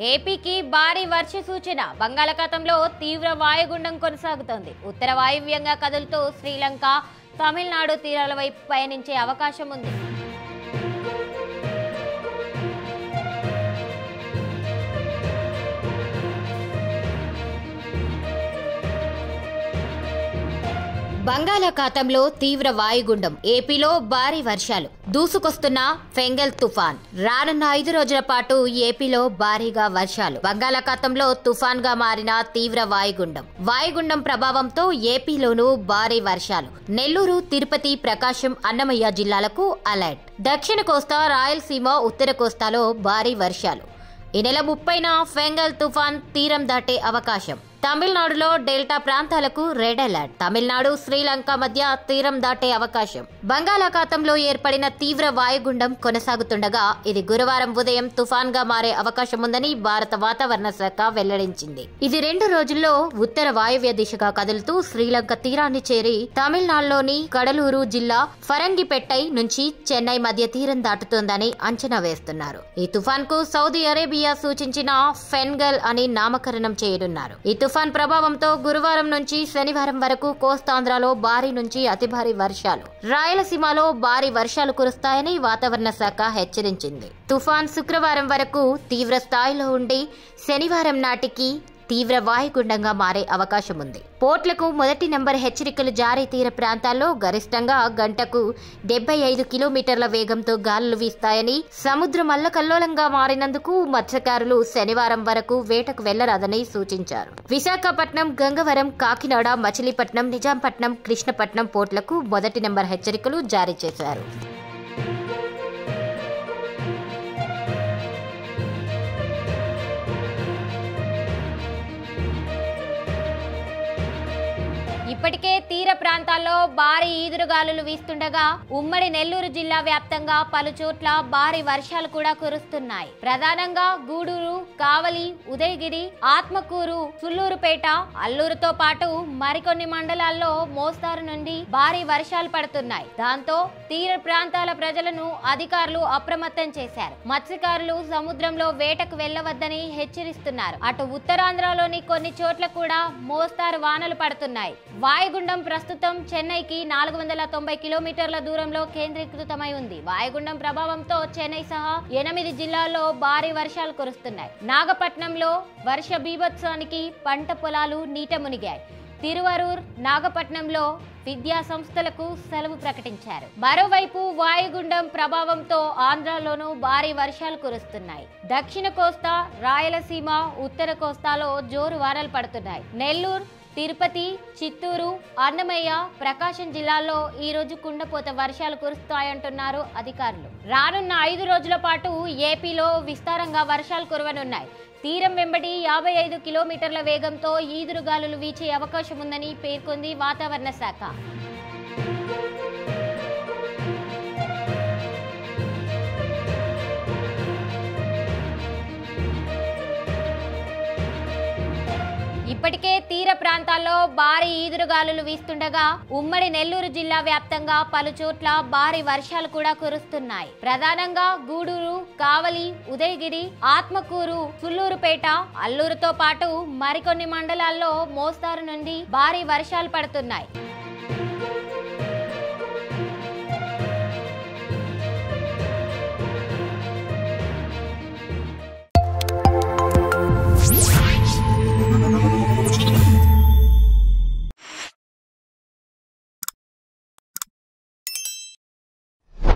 ఏపీకి భారీ వర్ష సూచన. బంగాళాఖాతంలో తీవ్ర వాయుగుండం కొనసాగుతోంది. ఉత్తర వాయువ్యంగా కదులుతూ శ్రీలంక, తమిళనాడు తీరాల వైపు పయనించే అవకాశం ఉంది. బంగాళాఖాతంలో తీవ్ర వాయుగుండం, ఏపీలో భారీ వర్షాలు, దూసుకొస్తున్న ఫెంగల్ తుఫాన్. రానున్న 5 రోజుల పాటు ఏపీలో భారీగా వర్షాలు. బంగాళాఖాతంలో తుఫాన్ గా మారిన తీవ్ర వాయుగుండం ప్రభావంతో ఏపీలోనూ భారీ వర్షాలు. నెల్లూరు, తిరుపతి, ప్రకాశం, అన్నమయ్య జిల్లాలకు అలర్ట్. దక్షిణ కోస్తా, రాయలసీమ, ఉత్తర కోస్తాలో భారీ వర్షాలు. ఈ నెల 30న ఫెంగల్ తుఫాన్ తీరం దాటే అవకాశం. తమిళనాడులో డెల్టా ప్రాంతాలకు రెడ్ అలర్ట్. తమిళనాడు, శ్రీలంక మధ్య తీరం దాటే అవకాశం. బంగాళాఖాతంలో ఏర్పడిన తీవ్ర వాయుగుండం కొనసాగుతుండగా ఇది గురువారం ఉదయం తుఫాన్ గా మారే అవకాశం ఉందని భారత వాతావరణ శాఖ వెల్లడించింది. ఇది 2 రోజుల్లో ఉత్తర వాయువ్య దిశగా కదులుతూ శ్రీలంక తీరాన్ని చేరి తమిళనాడులోని కడలూరు జిల్లా ఫరంగిపెట్టై నుంచి చెన్నై మధ్య తీరం దాటుతోందని అంచనా వేస్తున్నారు. ఈ తుఫాన్ కు సౌదీ అరేబియా సూచించిన ఫెంగల్ అని నామకరణం చేయనున్నారు. ఈ తుఫాన్ ప్రభావంతో గురువారం నుంచి శనివారం వరకు కోస్తాంధ్రలో భారీ నుంచి అతి భారీ వర్షాలు, రాయలసీమలో భారీ వర్షాలు కురుస్తాయని వాతావరణ శాఖ హెచ్చరించింది. తుఫాన్ శుక్రవారం వరకు తీవ్ర స్థాయిలో ఉండి శనివారం నాటికి తీవ్ర వాయుగుండంగా మారే అవకాశం ఉంది. పోర్ట్లకు 1 నంబర్ హెచ్చరికలు జారీ. తీర ప్రాంతాల్లో గరిష్టంగా గంటకు 75 కిలోమీటర్ల వేగంతో గాలులు వీస్తాయని, సముద్రం అల్లకల్లోలంగా మారినందుకు మత్స్యకారులు శనివారం వరకు వేటకు వెళ్లరాదని సూచించారు. విశాఖపట్నం, గంగవరం, కాకినాడ, మచిలీపట్నం, నిజాంపట్నం, కృష్ణపట్నం పోర్ట్లకు 1 నంబర్ హెచ్చరికలు జారీ చేశారు. ఇప్పటికే తీర ప్రాంతాల్లో భారీ ఈదురుగాలులు వీస్తుండగా ఉమ్మడి నెల్లూరు జిల్లా వ్యాప్తంగా పలు చోట్ల భారీ వర్షాలు కూడా కురుస్తున్నాయి. ప్రధానంగా గూడూరు, కావలి, ఉదయగిరి, ఆత్మకూరు, సుళ్లూరుపేట, అల్లూరుతో పాటు మరికొన్ని మండలాల్లో మోస్తారు నుండి భారీ వర్షాలు పడుతున్నాయి. దాంతో తీర ప్రాంతాల ప్రజలను అధికారులు అప్రమత్తం చేశారు. మత్స్యకారులు సముద్రంలో వేటకు వెళ్లవద్దని హెచ్చరిస్తున్నారు. అటు ఉత్తరాంధ్రలోని కొన్ని చోట్ల కూడా మోస్తారు వానలు పడుతున్నాయి. వాయుగుండం ప్రస్తుతం చెన్నైకి 490 కిలోమీటర్ల దూరంలో కేంద్రీకృతమై ఉంది. వాయుగుండం ప్రభావంతో చెన్నై సహా 8 జిల్లాల్లో భారీ వర్షాలు కురుస్తున్నాయి. నాగపట్నంలో వర్ష బీభత్సానికి పంట పొలాలు నీట మునిగాయి. తిరువరూర్, నాగపట్నంలో విద్యా సంస్థలకు సెలవు ప్రకటించారు. మరోవైపు వాయుగుండం ప్రభావంతో ఆంధ్రాలోనూ భారీ వర్షాలు కురుస్తున్నాయి. దక్షిణ కోస్తా, రాయలసీమ, ఉత్తర కోస్తాలో జోరు వానలు పడుతున్నాయి. నెల్లూరు, తిరుపతి, చిత్తూరు, అన్నమయ్య, ప్రకాశం జిల్లాల్లో ఈ రోజు కుండపోత వర్షాలు కురుస్తాయంటున్నారు అధికారులు. రానున్న 5 రోజుల పాటు ఏపీలో విస్తారంగా వర్షాలు కురవనున్నాయి. తీరం వెంబడి 55 కిలోమీటర్ల వేగంతో ఈదురుగాలులు వీచే అవకాశం ఉందని పేర్కొంది వాతావరణ శాఖ. ఇప్పటికే తీర ప్రాంతాల్లో భారీ ఈదురుగాలులు వీస్తుండగా ఉమ్మడి నెల్లూరు జిల్లా వ్యాప్తంగా పలు చోట్ల భారీ వర్షాలు కూడా కురుస్తున్నాయి. ప్రధానంగా గూడూరు, కావలి, ఉదయగిరి, ఆత్మకూరు, సుళ్లూరుపేట, అల్లూరుతో పాటు మరికొన్ని మండలాల్లో మోస్తారు నుండి భారీ వర్షాలు పడుతున్నాయి.